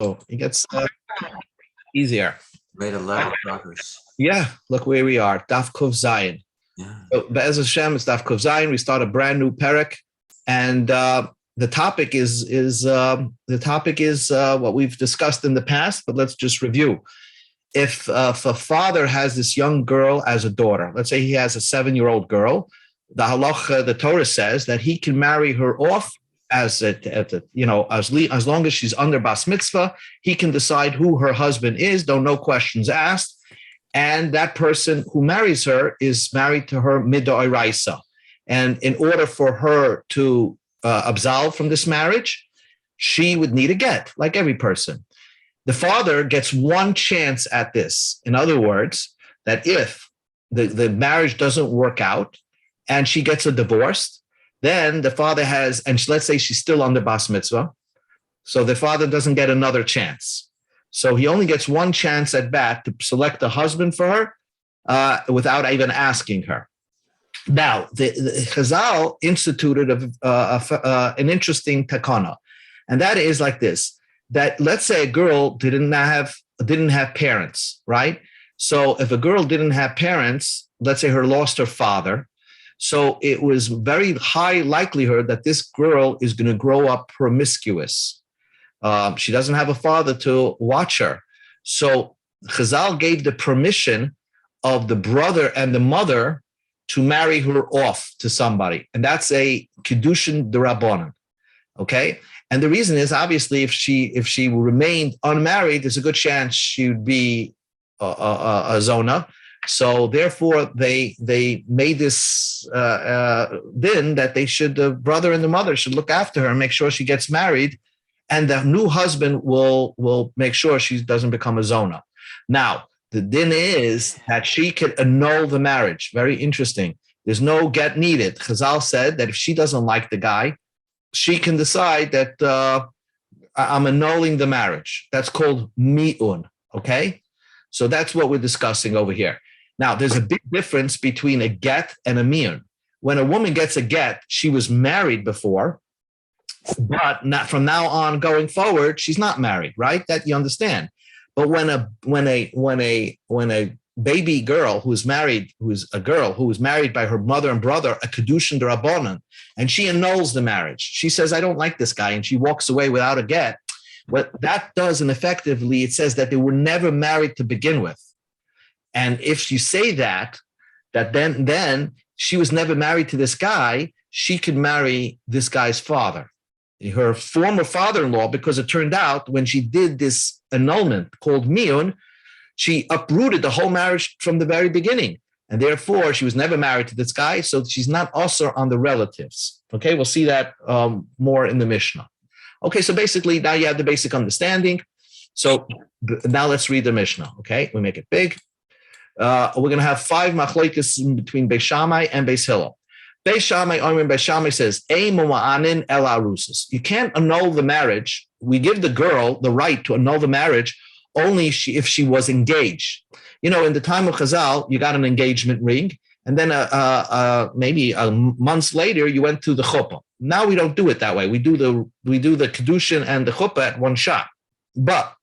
So it gets easier. Made a lot of progress. Yeah, look where we are. Daf Kuf Zayin. Yeah. So Be'ez Hashem, it's Daf Kuf Zayin. We start a brand new parak, and the topic is what we've discussed in the past. But let's just review. If a father has this young girl as a daughter, let's say he has a 7-year-old girl, the halacha, the Torah says that he can marry her off as long as she's under bas mitzvah. He can decide who her husband is, though no questions asked. And that person who marries her is married to her midoraisa. And in order for her to absolve from this marriage, she would need a get, like every person. The father gets one chance at this. In other words, that if the marriage doesn't work out and she gets a divorce, then the father has, and let's say she's still under bas mitzvah, so the father doesn't get another chance. So he only gets one chance at bat to select a husband for her without even asking her. Now, the Chazal instituted an interesting takana, and that is like this: that let's say a girl didn't have parents, right? So if a girl didn't have parents, let's say lost her father, so it was very high likelihood that this girl is going to grow up promiscuous. She doesn't have a father to watch her. So Chazal gave the permission of the brother and the mother to marry her off to somebody. And that's a Kiddushin D'Rabbanan, okay? And the reason is, obviously, if she remained unmarried, there's a good chance she would be a zona. So therefore, they made this din that the brother and the mother should look after her and make sure she gets married, and the new husband will make sure she doesn't become a zona. Now, the din is that she can annul the marriage. Very interesting. There's no get needed. Chazal said that if she doesn't like the guy, she can decide that I'm annulling the marriage. That's called mi'un, okay? So that's what we're discussing over here. Now, there's a big difference between a get and a mi'un. When a woman gets a get, she was married before, but not from now on going forward, she's not married, right? That you understand. But when a baby girl who's married by her mother and brother, a Kiddushin D'Rabbanan, and she annuls the marriage. She says, I don't like this guy, and she walks away without a get. What that does, and effectively, it says that they were never married to begin with. And if you say that then she was never married to this guy, she could marry this guy's father, her former father-in-law, because it turned out when she did this annulment called mi'un, she uprooted the whole marriage from the very beginning. And therefore, she was never married to this guy, so she's not also on the relatives. Okay, we'll see that more in the Mishnah. Okay, so basically, now you have the basic understanding. So now let's read the Mishnah, okay? We make it big. We're going to have 5 machlokes between Beis Shammai and Beis Hillel. Beis Shammai says, you can't annul the marriage. We give the girl the right to annul the marriage only if she was engaged. In the time of Chazal, you got an engagement ring, and then maybe months later, you went to the chuppah. Now we don't do it that way. We do the Kiddushin and the chuppah at one shot. But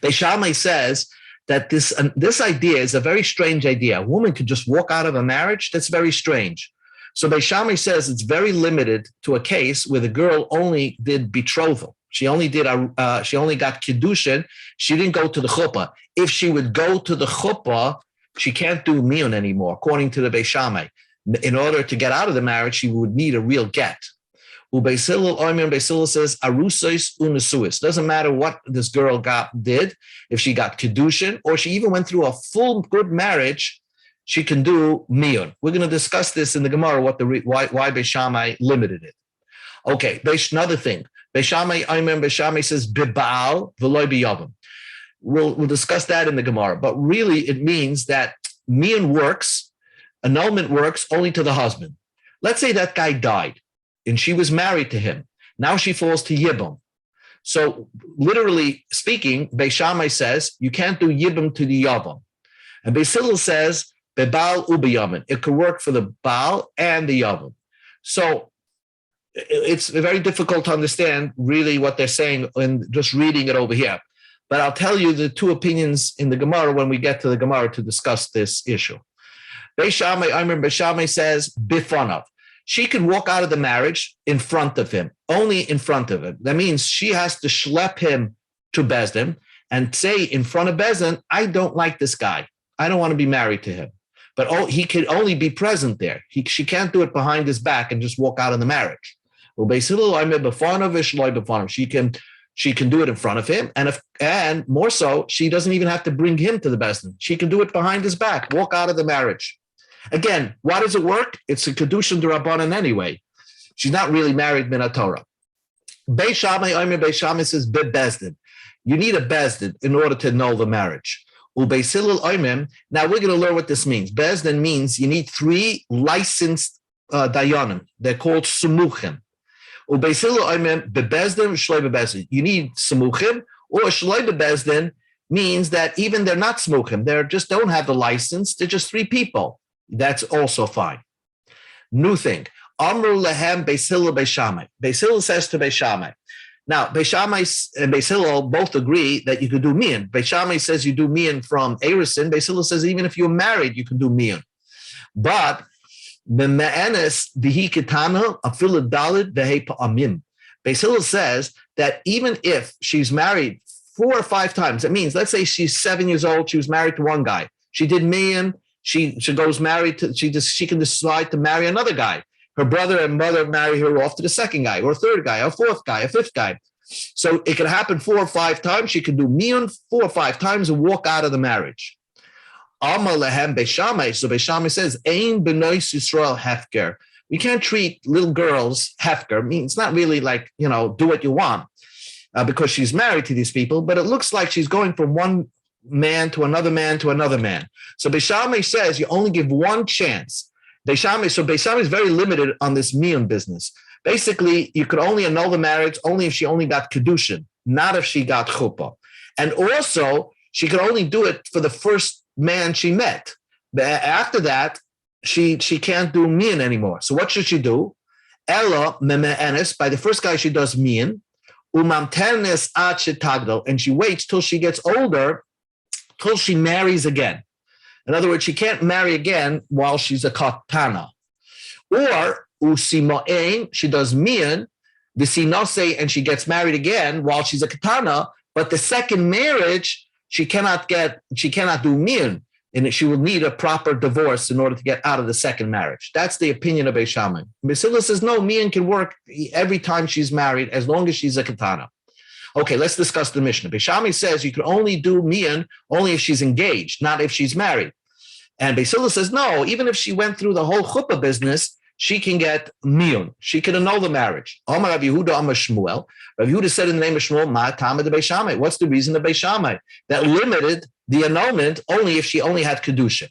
Beis Shammai says that this idea is a very strange idea. A woman could just walk out of a marriage. That's very strange. So Beis Shammai says it's very limited to a case where the girl only did betrothal. She only got Kiddushin. She didn't go to the chuppah. If she would go to the chuppah, she can't do mi'un anymore, according to the Beis Shammai. In order to get out of the marriage, she would need a real get. Beis Hillel says, arusais unesuis. Doesn't matter what this girl did, if she got Kiddushin, or she even went through a full good marriage, she can do mi'un. We're going to discuss this in the Gemara, why Beis Shammai limited it. Okay, another thing. Beis Shammai says, bibal v'loy b'yavam. We'll discuss that in the Gemara. But really, it means that mi'un works, annulment works only to the husband. Let's say that guy died, and she was married to him. Now she falls to Yibam. So literally speaking, Beis Shammai says, you can't do Yibam to the Yavam. And Beis Hillel says, Bebal u'beyamin. It could work for the Baal and the Yavam. So It's very difficult to understand really what they're saying in just reading it over here. But I'll tell you the two opinions in the Gemara when we get to the Gemara to discuss this issue. Beis Shammai says, bifonav. She can walk out of the marriage in front of him, only in front of him. That means she has to schlep him to Bezdin and say in front of Bezdin, I don't like this guy. I don't want to be married to him. But he can only be present there. She can't do it behind his back and just walk out of the marriage. She can do it in front of him, and more so, she doesn't even have to bring him to the Bezdin. She can do it behind his back, walk out of the marriage. Again, why does it work? It's a kedushin d'Rabbanan anyway. She's not really married min Torah. Beis Shammai says bezdin. You need a bezdin in order to annul the marriage. Now we're going to learn what this means. Bezdin means you need 3 licensed dayanim. They're called sumuchim. You need sumuchim, or shloi bezdin means that even they're not smuchim. They just don't have the license. They're just 3 people. That's also fine. New thing. Amru lehem Beis Hillel Beis Shammai. Beis Hillel says to Beis Shammai. Now, Beis Shammai and Beis Hillel both agree that you could do mian. Beis Shammai says you do mian from Erisin. Beis Hillel says even if you're married, you can do mian. But Beis Hillel says that even if she's married 4 or 5 times, it means, let's say she's 7 years old, she was married to one guy. She did mian, she goes married to, she can decide to marry another guy. Her brother and mother marry her off to the second guy, or a third guy, a fourth guy, a fifth guy. So it can happen 4 or 5 times. She can do mian 4 or 5 times and walk out of the marriage. Amar lehem Beis Shammai. So Beis Shammai says, Ein benois Yisrael hefker. We can't treat little girls hefker. I mean, it's not really like, do what you want because she's married to these people, but it looks like she's going from one man to another man to another man. So Beis Shammai says you only give one chance. Beis Shammai is very limited on this mian business. Basically, you could only annul the marriage only if she only got kedushin, not if she got chuppah. And also, she could only do it for the first man she met. After that, she can't do mian anymore. So what should she do? Ella meme'enes, by the first guy she does mian, umamternes ad shetagdol, and she waits till she gets older, till she marries again. In other words, she can't marry again while she's a katana. Or usimo'ein, she does mian, v'sinose, and she gets married again while she's a katana, but the second marriage, she cannot do mian, and she will need a proper divorce in order to get out of the second marriage. That's the opinion of Beis Shammai. Beis Hillel says, no, mian can work every time she's married as long as she's a katana. Okay, let's discuss the Mishnah. Beis Shammai says you can only do mian only if she's engaged, not if she's married. And Beis Hillel says, no, even if she went through the whole chuppah business, she can get mian. She can annul the marriage. Amar Rav Yehuda Amar Shmuel. Rav Yehuda said in the name of Shmuel, Ma Tama de Beis Shammai. What's the reason of Beis Shammai? That limited the annulment only if she only had kedushin.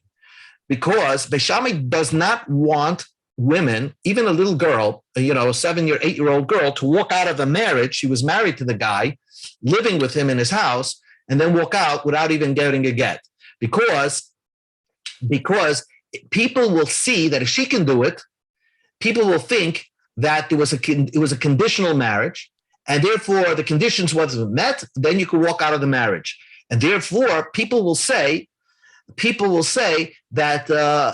Because Beis Shammai does not want women, even a little girl, a 7-year, 8-year-old girl, to walk out of a marriage. She was married to the guy, living with him in his house, and then walk out without even getting a get. Because people will see that if she can do it, people will think that it was a conditional marriage, and therefore the conditions wasn't met, then you could walk out of the marriage. And therefore, people will say that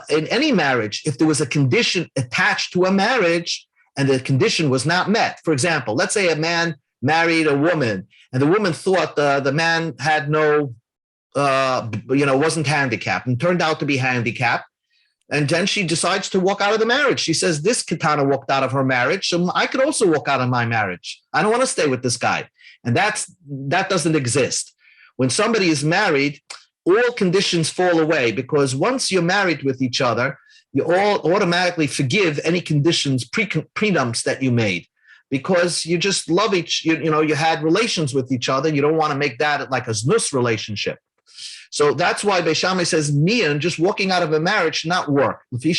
in any marriage, if there was a condition attached to a marriage and the condition was not met, for example, let's say a man married a woman and the woman thought the man had wasn't handicapped and turned out to be handicapped. And then she decides to walk out of the marriage. She says, this katana walked out of her marriage, so I could also walk out of my marriage. I don't want to stay with this guy. And that doesn't exist. When somebody is married, all conditions fall away because once you're married with each other, you all automatically forgive any conditions, prenums that you made because you just love you had relations with each other. You don't want to make that like a znus relationship. So that's why Beis Shammai says mian, just walking out of a marriage, should not work. If you're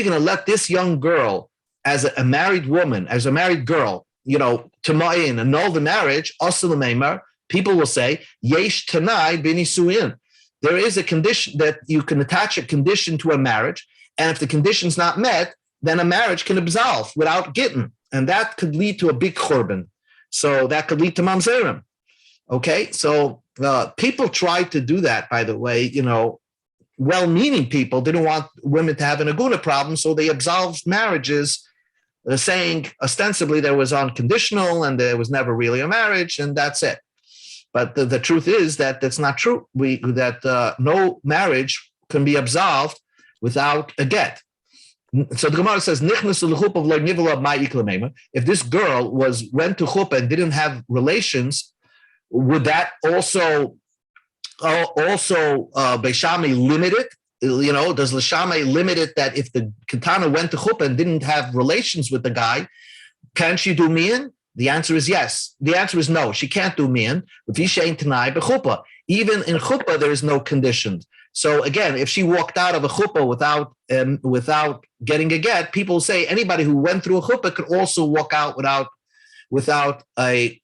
going to let this young girl, as a married woman, as a married girl, to ma'in, annul the marriage, people will say, yesh tanai binisuin. There is a condition that you can attach a condition to a marriage, And if the condition's not met, then a marriage can absolve without gittin. And that could lead to a big churban. So that could lead to mamzerim. Okay, so people tried to do that, by the way, well-meaning people didn't want women to have an aguna problem, so they absolved marriages, saying ostensibly there was unconditional and there was never really a marriage, and that's it. But the truth is that that's not true. No marriage can be absolved without a get. So the Gemara says, if this girl went to chuppah and didn't have relations, would that also Beis Shammai limit it? Does L'Shamai limit it that if the Katana went to chuppah and didn't have relations with the guy, can she do mian? The answer is yes. The answer is no. She can't do mian. Even in chuppah, there is no conditions. So again, if she walked out of a chuppah without getting a get, people say anybody who went through a chuppah could also walk out without a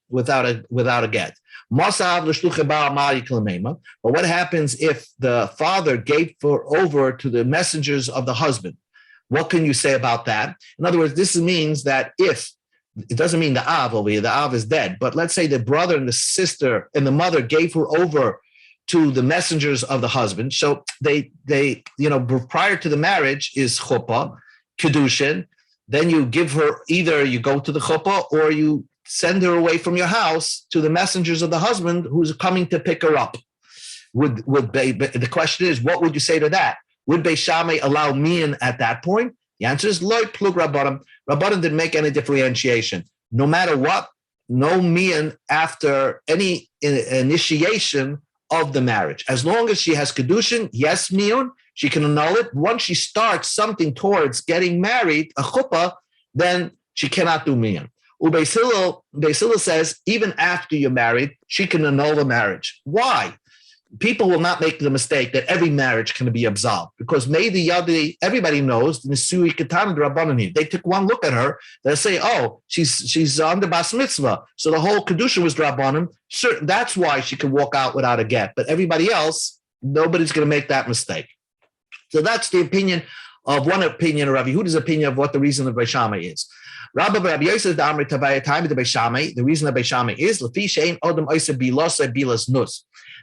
get. But what happens if the father gave over to the messengers of the husband? What can you say about that? In other words, this means that if it doesn't mean the Av over here, the Av is dead, but let's say the brother and the sister and the mother gave her over to the messengers of the husband. So they prior to the marriage is chuppah, kedushin. Then you give her, either you go to the chuppah or you send her away from your house to the messengers of the husband who's coming to pick her up. The question is, what would you say to that? Would Beis Shammai allow mian at that point? The answer is loy plug rabbanim. Rabbanim didn't make any differentiation. No matter what, no mian after any initiation of the marriage. As long as she has kedushin, yes, mian, she can annul it. Once she starts something towards getting married, a chuppah, then she cannot do mian. Beis Hillel says, even after you're married, she can annul the marriage. Why? People will not make the mistake that every marriage can be absolved, because everybody knows the Nisui Ketan Rabbanim. They took one look at her, they'll say, oh, she's under Bas Mitzvah, so the whole Kedusha was Rabbanim. Sure, that's why she can walk out without a get. But everybody else, nobody's going to make that mistake. So that's the opinion of one opinion of Rabbi Yehuda's opinion of what the reason of Beis Shammai is. Rabbi Yosef the Beis Shammai, the reason of Beis Shammai is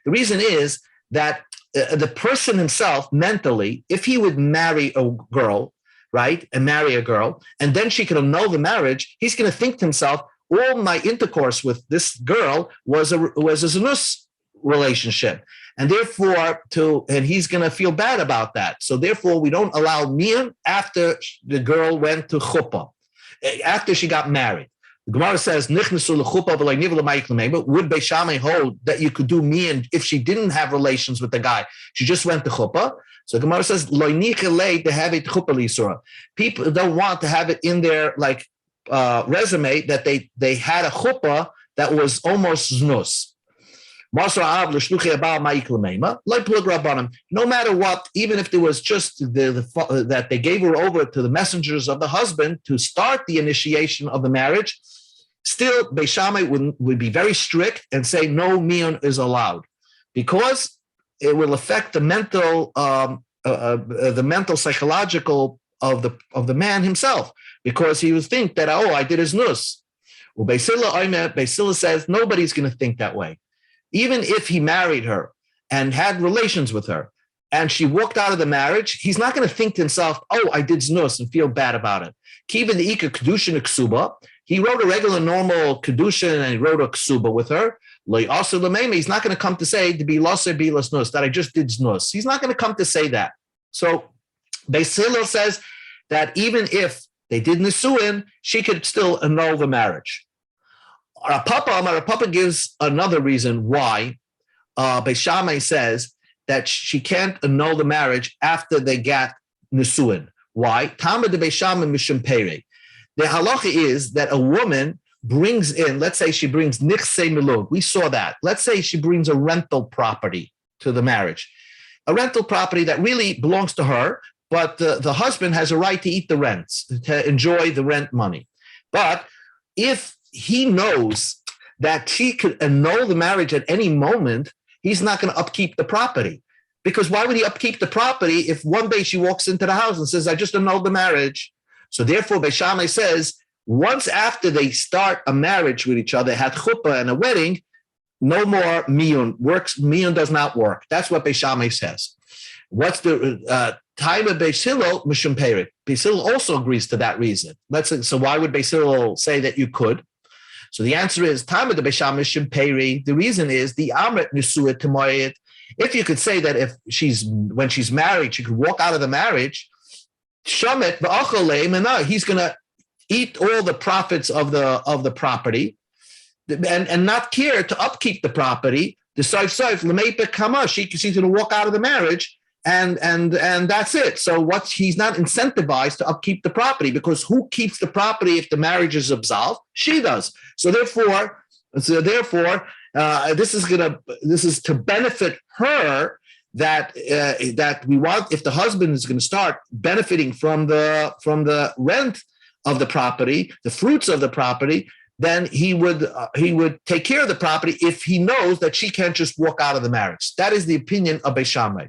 the reason is that the person himself mentally, if he would marry a girl, right, and then she can annul the marriage, he's going to think to himself, all my intercourse with this girl was a zanus relationship. And therefore, and he's going to feel bad about that. So therefore, we don't allow mian after the girl went to chuppah, after she got married. The Gemara says, would Beis Shammai hold that you could do mian if she didn't have relations with the guy? She just went to chuppah. So the Gemara says, people don't want to have it in their resume that they had a chuppah that was almost znus. No matter what, even if there was just that they gave her over to the messengers of the husband to start the initiation of the marriage, still Beis Shammai would be very strict and say no mian is allowed, because it will affect the mental psychological of the man himself, because he would think that, oh, I did his nus. Well, Beis Hillel says nobody's going to think that way. Even if he married her and had relations with her and she walked out of the marriage, he's not going to think to himself, oh, I did znus and feel bad about it. Kiva the Ika Kedushin Ksuba, he wrote a regular normal Kedushin and he wrote a Ksuba with her. He's not going to come to say to be loser be nus, that I just did znus. He's not going to come to say that. So Beis Hillel says that even if they did nisuin, she could still annul the marriage. Papa gives another reason why Beis Shammai says that she can't annul the marriage after they got nisuin. Why? Tama de Beis Shammai mishum perei. The halacha is that a woman brings in, let's say she brings nichsei milug. We saw that. Let's say she brings a rental property to the marriage, a rental property that really belongs to her, but the husband has a right to eat the rents, to enjoy the rent money. But if he knows that she could annul the marriage at any moment, he's not going to upkeep the property. Because why would he upkeep the property if one day she walks into the house and says, I just annulled the marriage? So therefore, Beis Shammai says, once after they start a marriage with each other, had chuppah and a wedding, no more miyun works. Miyun does not work. That's what Beis Shammai says. What's the time of Beis Hillel? Mishum Peirit. Beis Hillel also agrees to that reason. So why would Beis Hillel say that you could? So the answer is time of the Beis Shammai Mishum Peirit. The reason is the Amrit Nisuah Temoyet. If you could say that when she's married, she could walk out of the marriage, Shamet v'achol he's going to eat all the profits of the property, and not care to upkeep the property. The soif l'meipa kama, she's going to walk out of the marriage, and that's it. So he's not incentivized to upkeep the property, because who keeps the property if the marriage is absolved? She does. So therefore, this is to benefit her, that we want, if the husband is going to start benefiting from the rent of the property, the fruits of the property, then he would take care of the property if he knows that she can't just walk out of the marriage. That is the opinion of Beis Shammai.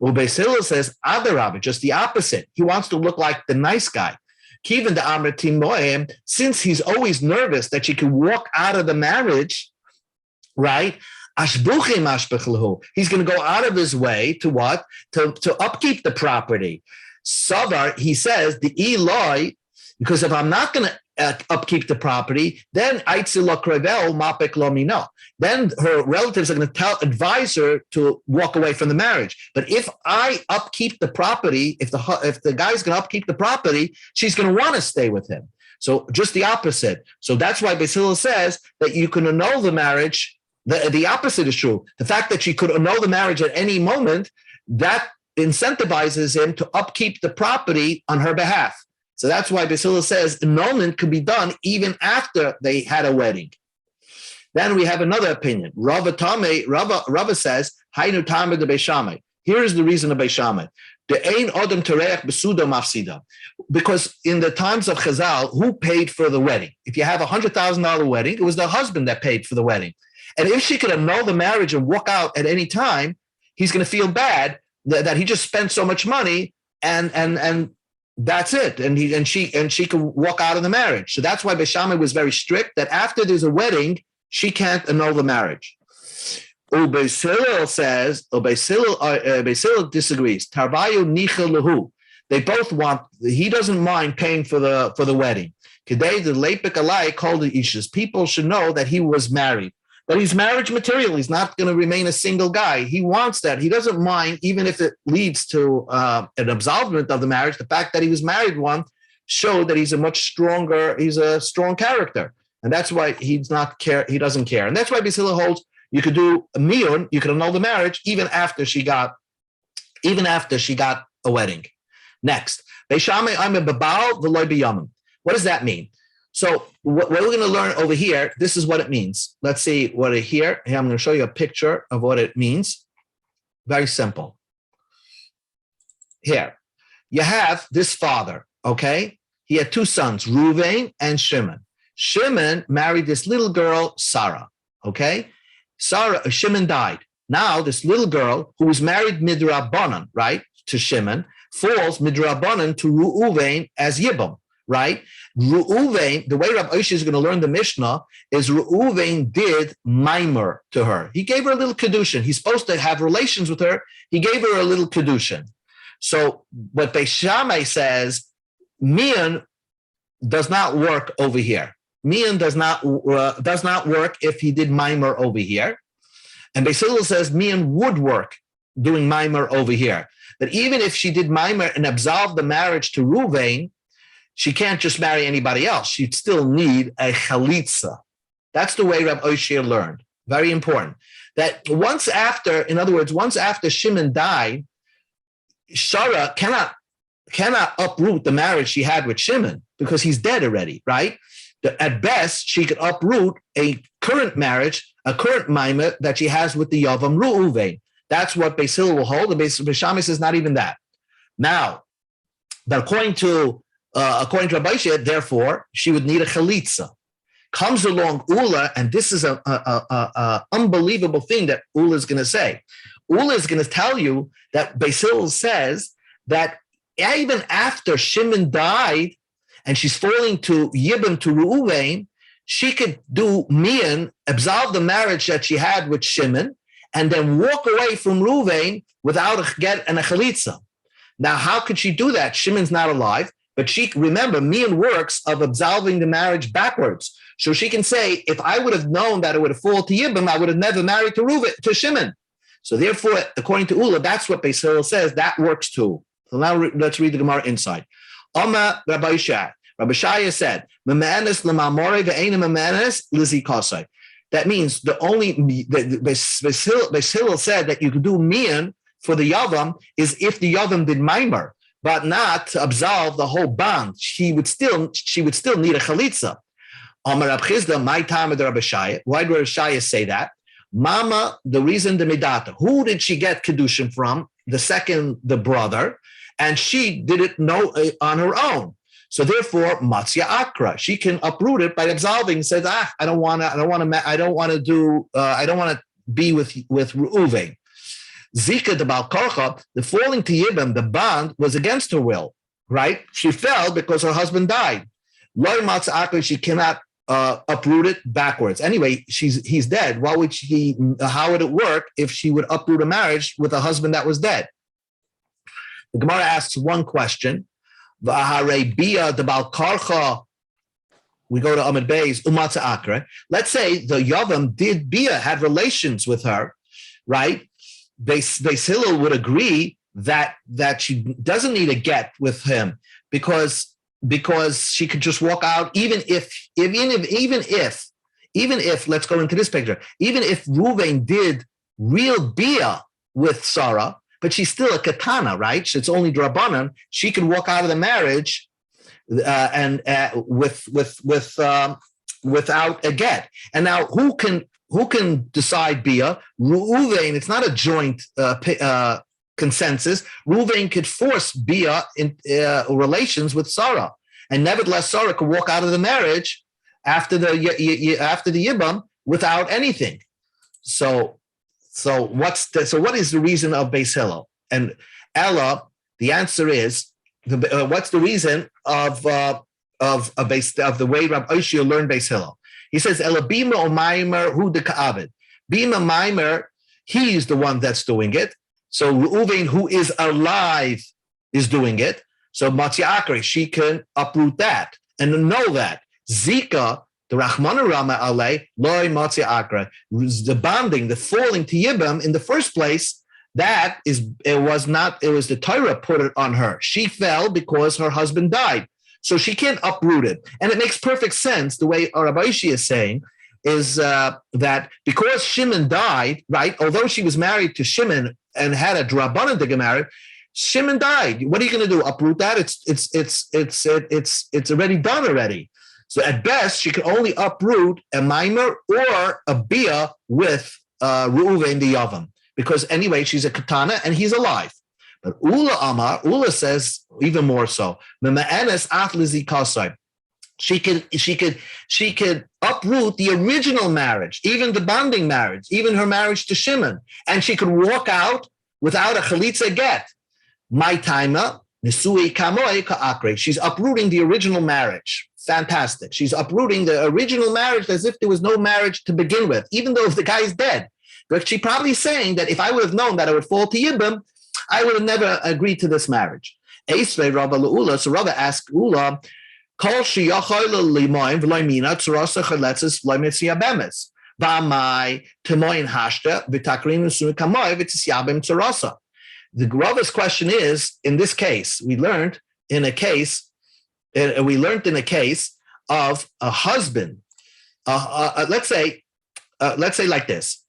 Well, Beis Hillel says Adarabah, just the opposite. He wants to look like the nice guy. Kivan de Amratim Moem, since he's always nervous that she can walk out of the marriage, right? He's going to go out of his way to what? To upkeep the property. Savar, he says, the Eloi, because if I'm not going to upkeep the property, then then her relatives are going to advise her to walk away from the marriage. But if I upkeep the property, if the guy's going to upkeep the property, she's going to want to stay with him. So just the opposite. So that's why Beis Hillel says that you can annul the marriage. The opposite is true. The fact that she could annul the marriage at any moment, that incentivizes him to upkeep the property on her behalf. So that's why Beis Hillel says annulment could be done even after they had a wedding. Then we have another opinion. Rava says, Hainu Tamer de Beis Shammai. Here is the reason of Beis Shammai. Because in the times of Chazal, who paid for the wedding? If you have a $100,000 wedding, it was the husband that paid for the wedding. And if she could annul the marriage and walk out at any time, he's going to feel bad that he just spent so much money, and that's it. And she can walk out of the marriage. So that's why Beis Shammai was very strict that after there's a wedding, she can't annul the marriage. Beis Hillel says, Beis Hillel disagrees. Tarvayu nicha lahu. They both want. He doesn't mind paying for the wedding. Today, the leipik alai called the ishas. People should know that he was married. But he's marriage material. He's not going to remain a single guy. He wants that. He doesn't mind, even if it leads to an absolvement of the marriage. The fact that he was married one showed that he's a strong character. And that's why he doesn't care. And that's why Beis Hillel holds you could do a miyun, you could annul the marriage even after she got a wedding. Next, Beis Shammai I'm a babal v'loy b'yamim. What does that mean? So what we're going to learn over here, this is what it means. Let's see what it here. Here I'm going to show you a picture of what it means. Very simple. Here, you have this father, okay? He had two sons, Reuven and Shimon. Shimon married this little girl, Sarah, okay? Shimon died. Now this little girl who was married midrabanan, right, to Shimon, falls midrabanan to Reuven as Yibam, right? Reuven, the way Rav Oshi is going to learn the Mishnah is Reuven did maimer to her. He gave her a little kedushin. He's supposed to have relations with her. He gave her a little kedushin. So what Beis Shammai says, mian does not work over here. Mian does not work if he did maimer over here. And Beis Hillel says mian would work doing maimer over here. But even if she did maimer and absolved the marriage to Reuven, she can't just marry anybody else. She'd still need a chalitza. That's the way Rav Oshir learned. Very important. That once after Shimon died, Sarah cannot uproot the marriage she had with Shimon because he's dead already, right? At best, she could uproot a current marriage, a current maimah that she has with the Yavam Reuven. That's what Beis Hillel will hold. The Beis Shammai says not even that. Now, but according to Rabbi Shia, therefore, she would need a chalitza. Comes along Ula, and this is a unbelievable thing that Ula is going to say. Ula is going to tell you that Beis Hillel says that even after Shimon died and she's falling to Yibam, to Reuven, she could do mian, absolve the marriage that she had with Shimon, and then walk away from Reuven without a get and a chalitza. Now, how could she do that? Shimon's not alive, but she, remember, mian works of absolving the marriage backwards. So she can say, if I would have known that it would have fallen to Yibam, I would have never married to Reuven, to Shimon. So therefore, according to Ula, that's what Beis Hillel says. That works too. So now let's read the Gemara inside. Oma Rabbi Shai. Rabbi Shaya said, that means the only Beis Hillel said that you could do mian for the yavam is if the yavam did maimer, but not to absolve the whole bond. She would still need a chalitza. Amar Rab Chizda, my time with Rabbi Shaya. Why did Rabbi Shaya say that? Mama, the reason the midata. Who did she get kedushin from? The brother, and she did it on her own. So therefore, matzia akra, she can uproot it by absolving. Says, I don't want to be with Reuven. Zika the balkarcha, the falling to Yibam, the bond was against her will, right? She fell because her husband died. Loy matzia akra, she cannot uproot it backwards. Anyway, he's dead. How would it work if she would uproot a marriage with a husband that was dead? The Gemara asks one question. We go to Amid Bey's Umatza Akra. Let's say the Yavam did Bia, had relations with her, right? Beis Hillel would agree that she doesn't need a get with him because she could just walk out, even if let's go into this picture, even if Reuven did real Bia with Sarah, but she's still a katana, right? So it's only drabanan. She can walk out of the marriage without a get. And now, who can decide bia? Reuven. It's not a joint consensus. Reuven could force bia in relations with Sarah, and nevertheless, Sarah could walk out of the marriage after the yibam without anything. So what is the reason of Beis Hillel? And Ella, the answer is, what's the reason of the way Rabbi Oshia learned Beis Hillel? He says, Ella bima o maimer hu de ka'avid. Bima maimer, he's the one that's doing it. So Reuven, who is alive, is doing it. So Matzia Akri, she can uproot that and know that. Zika, the Rahmanu Rama Alei, Loi Matzia Akra, the bonding, the falling to Yibam in the first place, it was the Torah put it on her. She fell because her husband died. So she can't uproot it. And it makes perfect sense, the way Rabbi Ishi is saying, is that because Shimon died, right, although she was married to Shimon and had a drabanan to get married, Shimon died. What are you going to do? Uproot that? It's already done already. So at best, she could only uproot a maimer or a bia with Reuven the Yavam, because anyway, she's a katana and he's alive. But Ula says even more so. She could uproot the original marriage, even the bonding marriage, even her marriage to Shimon, and she could walk out without a chalitza get. My timer, nisui kamoi ka'akre. She's uprooting the original marriage. Fantastic. She's uprooting the original marriage as if there was no marriage to begin with, even though if the guy is dead. But she's probably saying that if I would have known that I would fall to Yibam, I would have never agreed to this marriage. Esrei Rabba Ula, so Rabba asked Ula, Kol sheyachol limoin v'loimina tzarasa chaletzes v'loimitzia bemes. V'amai temoin hashta v'takrin v'sumi kamoi v'tisyabim tzarasa. The Rava's question is, in this case, we learned in a case of a husband. Let's say like this: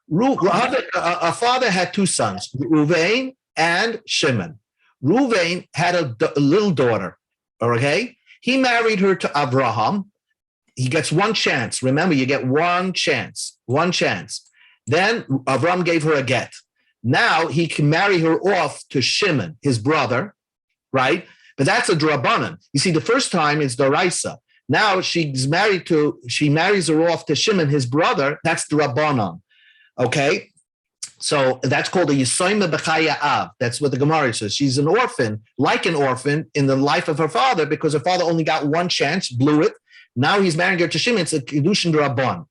a father had two sons, Reuven and Shimon. Reuven had a little daughter. Okay, he married her to Avraham. He gets one chance. Remember, you get one chance. Then Avraham gave her a get. Now he can marry her off to Shimon, his brother, right? But that's a drabanan. You see, the first time is Doraisa. Now she marries her off to Shimon, his brother. That's drabanan. Okay. So that's called a Yisoima B'chaya Av. That's what the Gemara says. She's an orphan, like an orphan in the life of her father, because her father only got one chance, blew it. Now he's marrying her to Shimon. It's a Kiddushin Rabban.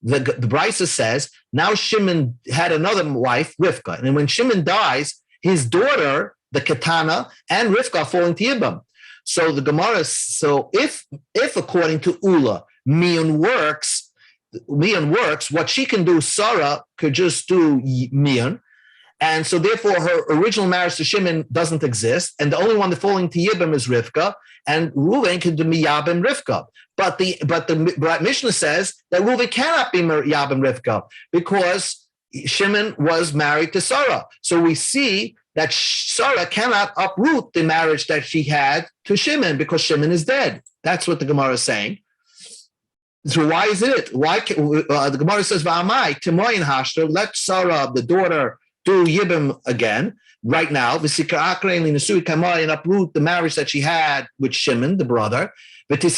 The Brisa says, now Shimon had another wife, Rivka. And when Shimon dies, his daughter, the Ketana, and Rivka fall into Yibam. So the Gemara, so if according to Ula, Miyun works, what she can do, Sarah could just do Miyun. And so therefore her original marriage to Shimon doesn't exist. And the only one that falling to Yibam is Rivka. And Reuven can do Miyabim Rivka. But the Mishnah says that Reuven cannot be Miyabim Rivka because Shimon was married to Sarah. So we see that Sarah cannot uproot the marriage that she had to Shimon because Shimon is dead. That's what the Gemara is saying. So why is it? Why the Gemara says, "Va'amai timoyin hashter." Let Sarah, the daughter, do Yibam again right now. And uproot the marriage that she had with Shimon, the brother. And then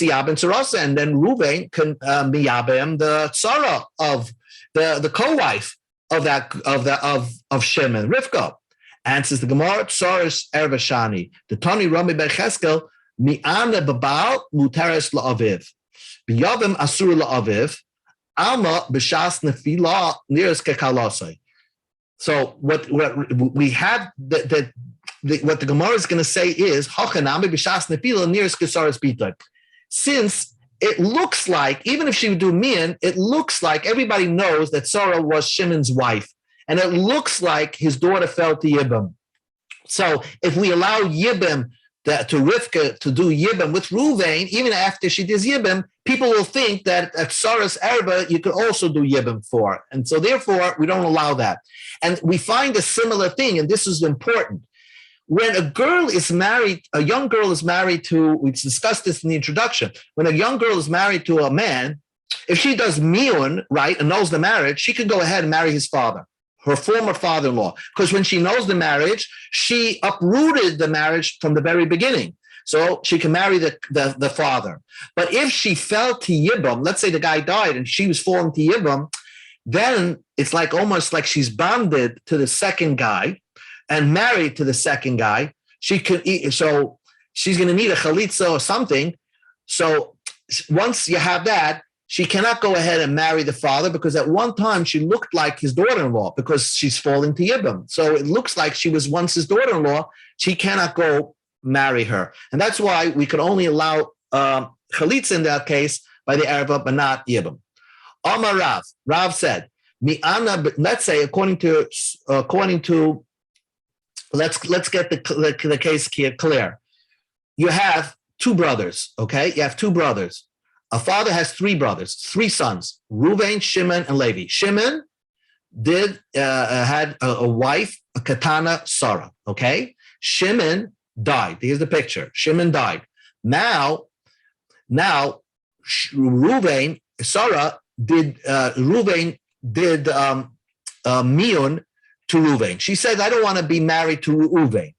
Reuven can miyabem the Sarah of the co-wife of Shimon, Rivka. Answers the Gemara, Tsaris Ervashani. The Tani Rami Becheskel, Mi'ana Babal Mutaris La'aviv. Biyavim Asur La'aviv, Alma B'shas Nefila Niras Kekalasai. So what we have, what the Gemara is going to say is, Hachanami B'shas Nefila Niras Kesaris Bita. Since it looks like, even if she would do Mian, it looks like everybody knows that Sarah was Shimon's wife. And it looks like his daughter fell to Yibam. So if we allow Yibam to Rivka to do Yibam with Ruvain, even after she does Yibam, people will think that at Sarah's Arba, you could also do Yibam for. And so therefore, we don't allow that. And we find a similar thing, and this is important. When a girl is married, a young girl is married to, we discussed this in the introduction, when a young girl is married to a man, if she does Miyun, right, and knows the marriage, she can go ahead and marry his father, her former father-in-law, because when she knows the marriage, she uprooted the marriage from the very beginning. So she can marry the father. But if she fell to Yibam, let's say the guy died and she was falling to Yibam, then it's like almost like she's bonded to the second guy and married to the second guy. She can eat, so she's going to need a chalitza or something. So once you have that, she cannot go ahead and marry the father because at one time she looked like his daughter-in-law because she's falling to Yibam. So it looks like she was once his daughter-in-law. She cannot go marry her. And that's why we could only allow chalitza in that case by the Arab, but not Yibam. Amar Rav. Rav said, let's say according to let's get the case clear. You have two brothers, okay? You have two brothers. A father has three brothers, three sons, Reuven, Shimon, and Levi. Shimon had a wife, a Katana, Sarah, okay? Shimon died. Here's the picture. Shimon died. Now, Reuven, Sarah did Miyun to Reuven. She said, I don't want to be married to Reuven.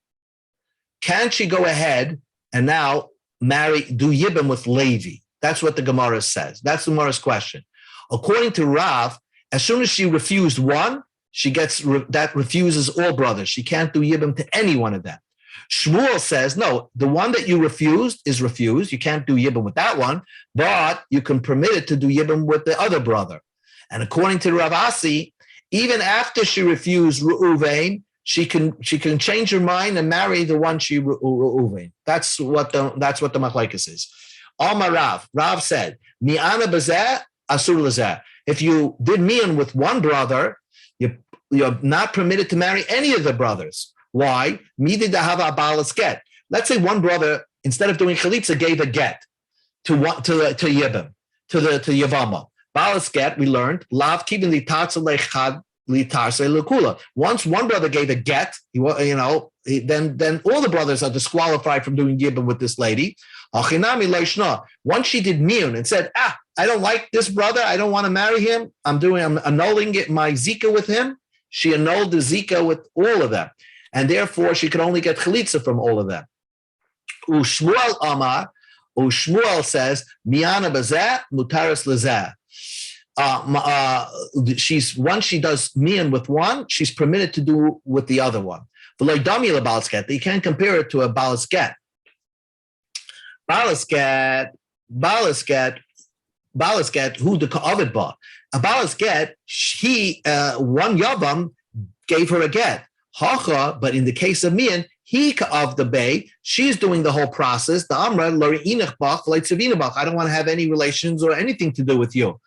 Can she go ahead and now do Yibam with Levi? That's what the Gemara says. That's the Gemara's question. According to Rav, as soon as she refused one, that refuses all brothers. She can't do Yibam to any one of them. Shmuel says, no, the one that you refused is refused. You can't do Yibam with that one, but you can permit it to do Yibam with the other brother. And according to Rav Asi, even after she refused Reuven, she can change her mind and marry the one she Reuven. That's what the machlekes is. Amar Rav. Rav said, Mi'ana bazeh asur lazeh. If you did mi'an with one brother, you're not permitted to marry any of the brothers. Why? Midi dahava balas get. Let's say one brother, instead of doing chalitza, gave a get to Yibam, to Yevama. Balas get, we learned, lav kivin li tatza lechad li tarse lekula. Once one brother gave a get, then all the brothers are disqualified from doing Yibam with this lady. Once she did miyun and said, I don't like this brother, I don't want to marry him, I'm annulling my zika with him. She annulled the zika with all of them. And therefore, she could only get chalitza from all of them. Ushmuel Amar, Ushmuel says, Miana bazeh, mutaris lazeh. she's once she does mian with one, she's permitted to do with the other one. You can't compare it to a balas get. Balas get, who the ovid ba. A balas get, he one yavam gave her a get. Hacha, but in the case of mian, he of the bay, she's doing the whole process. The amra lori inach bach like bach. I don't want to have any relations or anything to do with you.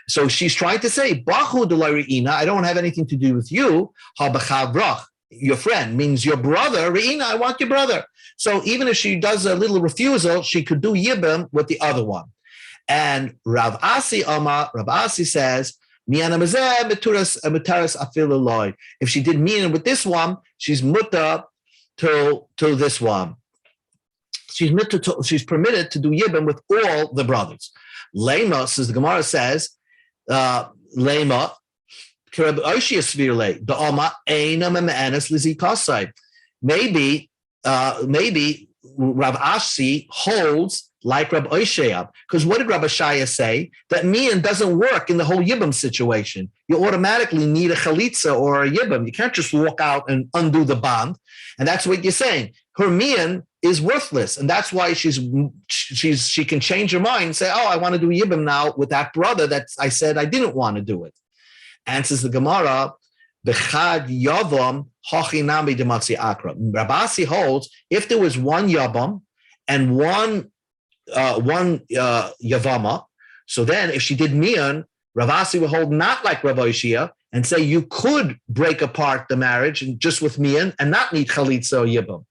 So she's trying to say, Bachu de Re'ina, I don't have anything to do with you. Ha your friend means your brother. Re'ina, I want your brother. So even if she does a little refusal, she could do Yibam with the other one. And Rav Asi says, if she did mian with this one, she's mutta to this one. She's permitted to do Yibam with all the brothers. Lema, says the Gemara says, Lema, maybe Rav Ashi holds like Rav Oshaya, because what did Rav Ashaya say? That mian doesn't work in the whole yibam situation. You automatically need a chalitza or a yibam. You can't just walk out and undo the bond, and that's what you're saying. Her mian is worthless, and that's why she can change her mind and say, "Oh, I want to do yibam now with that brother that I said I didn't want to do it." Answers the Gemara, "Bechad yavam hachinami dematzi akra." Rabasi holds if there was one yavam and one yavama, so then if she did mian, Ravasi will hold not like Rav Oshia and say you could break apart the marriage and just with mian and not need chalitza or yibam.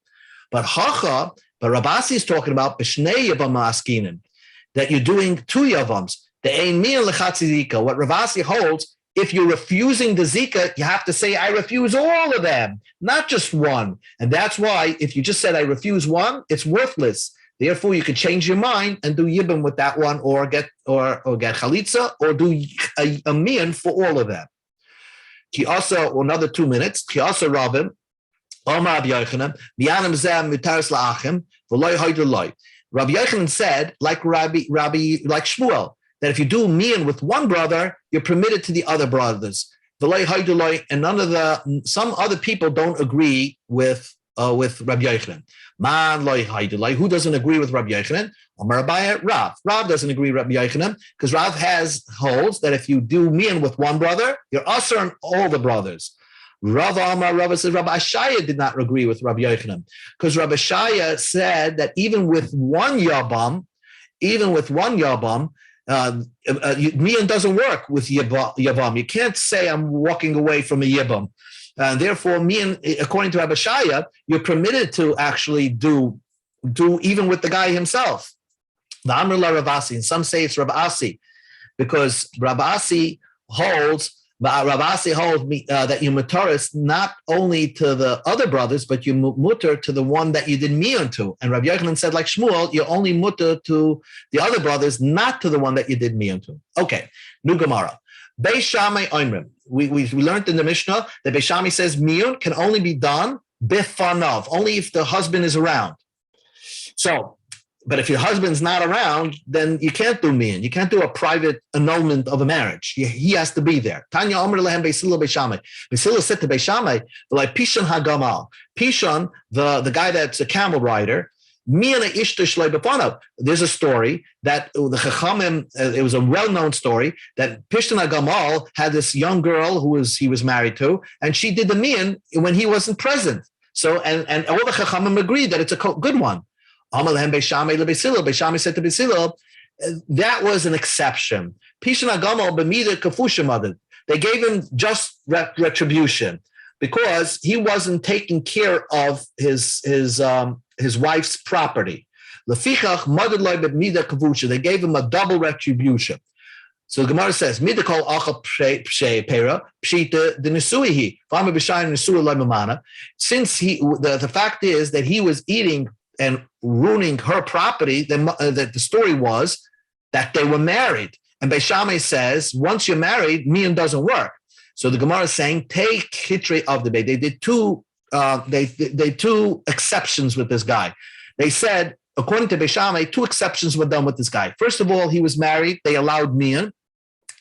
But Rabasi is talking about b'shnei yavam askinim, that you're doing two yavams. The ein mian lechatzi zika. What Ravasi holds, if you're refusing the zika, you have to say I refuse all of them, not just one. And that's why if you just said I refuse one, it's worthless. Therefore, you could change your mind and do yibam with that one, or get chalitza, or do a mian for all of them. Ki also another 2 minutes. Ki also Rabim, Omar Rabbi Yochanan, miyanim zeh mutaris la'achim v'loy hoyder loy. Rabbi Yochanan said, like Shmuel, that if you do mian with one brother, you're permitted to the other brothers. V'loy hoyder loy, and some other people don't agree with Rabbi Yochanan. Man loy hoyder loy. Who doesn't agree with Rabbi Yochanan? Omar Abaye, Rav. Rav doesn't agree with Rabbi Yochanan because Rav holds that if you do mian with one brother, you're usher on all the brothers. Rav says Rabbi Ashaya did not agree with Rabbi Yochanan because Rabbi Ashaya said that even with one yabam, mian doesn't work with yabam. You can't say I'm walking away from a yabam. Therefore, mian, according to Rabbi Ashaya, you're permitted to actually do even with the guy himself. The Amr la Ravasi, and some say it's Rabbi Asi, because Rabbi Asi holds that you mutaris not only to the other brothers, but you mutter to the one that you did mian to. And Rabbi Yochanan said, like Shmuel, you only mutter to the other brothers, not to the one that you did mian to. Okay, new Gemara. Beis Shammai Oimrim. We learned in the Mishnah that Beis Shammai says mian can only be done bifanav, only if the husband is around. So, but if your husband's not around, then you can't do mian. You can't do a private annulment of a marriage. He has to be there. Tanya Omer lehem Beisila Beis Shammai. Beisila said to Beis Shammai, like Pishon Hagamal. Pishon, the guy that's a camel rider, mian ishta shlei b'fanav. There's a story that the Chachamim, it was a well-known story that Pishon Hagamal had this young girl he was married to, and she did the mian when he wasn't present. So, and all the Chachamim agreed that it's a good one. Beis Shammai said to Beisila, that was an exception. Pishon Hagamal b'mida kafushim adid. They gave him just retribution because he wasn't taking care of his wife's property. Lefichach madad loy b'mida kavusha. They gave him a double retribution. So the Gemara says, "Mida kol acha pshei pera pshita denesuihi v'amar b'shayin nesui loy mamana." Since the fact is that he was eating and ruining her property, that the story was that they were married. And Beis Shammai says, once you're married, mian doesn't work. So the Gemara is saying, take history of the bay. They did two exceptions with this guy. They said, according to Beis Shammai, two exceptions were done with this guy. First of all, he was married. They allowed mian.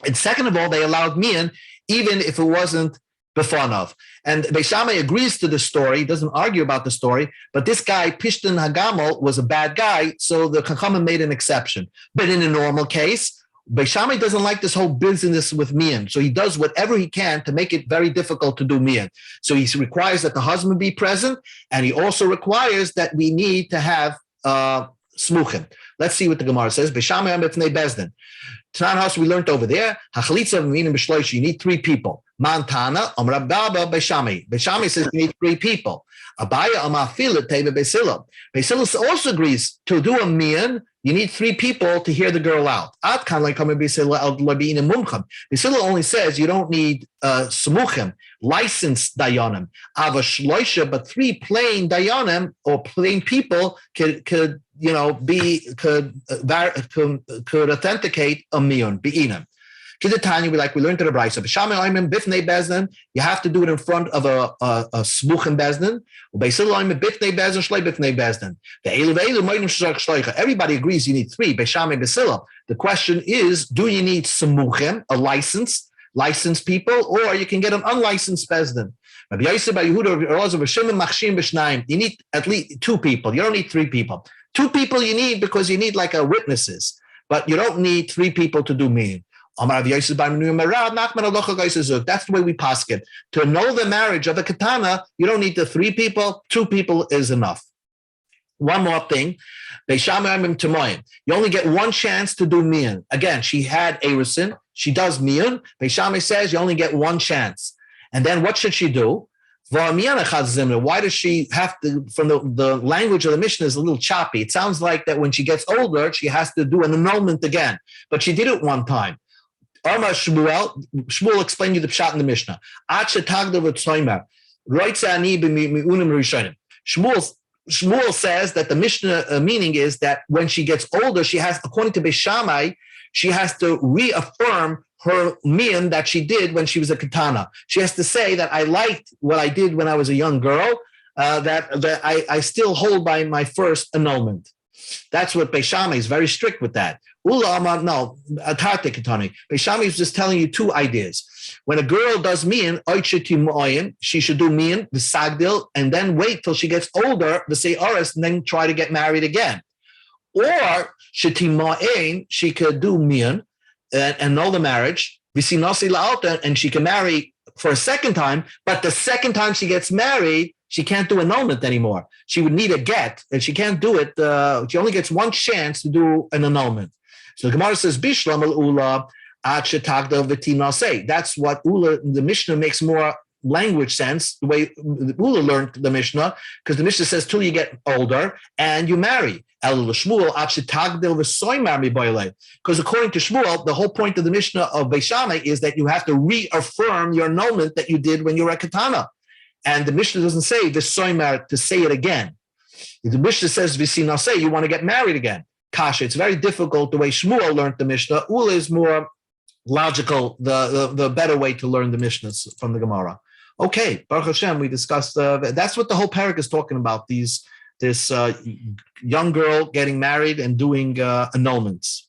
And second of all, they allowed mian, even if it wasn't befanov. And Beis Shammai agrees to the story, doesn't argue about the story, but this guy, Pishtin Hagamol, was a bad guy, so the Chachamim made an exception. But in a normal case, Beis Shammai doesn't like this whole business with mian, so he does whatever he can to make it very difficult to do mian. So he requires that the husband be present, and he also requires that we need to have smuchim. Let's see what the Gemara says. Beis Shammai b'fnei bezdin. Tanan house we learned over there. Hachalitza minim b'shloish. You need 3 people. Mantana Amar Baba Beis Shammai. Beis Shammai says you need 3 people. Abaya Amar Fila Teva Beis Hillel. Beis Hillel also agrees to do a mian. You need 3 people to hear the girl out. Ad kan like coming Beis Hillel al labin mumcham. Beis Hillel only says you don't need smuchim, licensed dayanim. Ava shloisha, but 3 plain dayanim or plain people could authenticate a mian bi'inam. Kidatanya, we learned to the Brisa. You have to do it in front of a smuchim bezdin. Everybody agrees you need 3. The question is, do you need smuchim, a licensed people, or you can get an unlicensed bezdin? You need at least 2 people. You don't need 3 people. 2 people you need because you need like witnesses, but you don't need 3 people to do mian. That's the way we paskin. To know the marriage of a katana, you don't need the 3 people. 2 people is enough. One more thing. You only get 1 chance to do mian. Again, she had erusin. She does mian. Beis Shammai says you only get 1 chance. And then what should she do? Why does she have to, from the language of the Mishnah is a little choppy. It sounds like that when she gets older, she has to do an annulment again. But she did it 1 time. Shmuel explained you the pshat in the Mishnah. Shmuel says that the Mishnah meaning is that when she gets older, she has, according to Beis Shammai, she has to reaffirm her mian that she did when she was a katana. She has to say that I liked what I did when I was a young girl, that I still hold by my first annulment. That's what Beis Shammai is very strict with that. Beis Shammai is just telling you 2 ideas. When a girl does mian, she should do mian, the sagdil, and then wait till she gets older, the se'aris, and then try to get married again. Or she could do mian and annul the marriage, and she can marry for a second time, but the second time she gets married, she can't do annulment anymore. She would need a get, and she can't do it. She only gets 1 chance to do an annulment. So the Gemara says, Bishlam al-Ula, that's what Ula, the Mishnah makes more language sense, the way Ula learned the Mishnah, because the Mishnah says till you get older and you marry. Because according to Shmuel, the whole point of the Mishnah of Beis Shammai is that you have to reaffirm your annulment that you did when you were a katana. And the Mishnah doesn't say the soimar to say it again. The Mishnah says v'sinaseh, you want to get married again. Kasha, it's very difficult the way Shmuel learned the Mishnah. Ula is more logical, the better way to learn the Mishnahs from the Gemara. Okay, Baruch Hashem, we discussed, that's what the whole parak is talking about, this young girl getting married and doing annulments.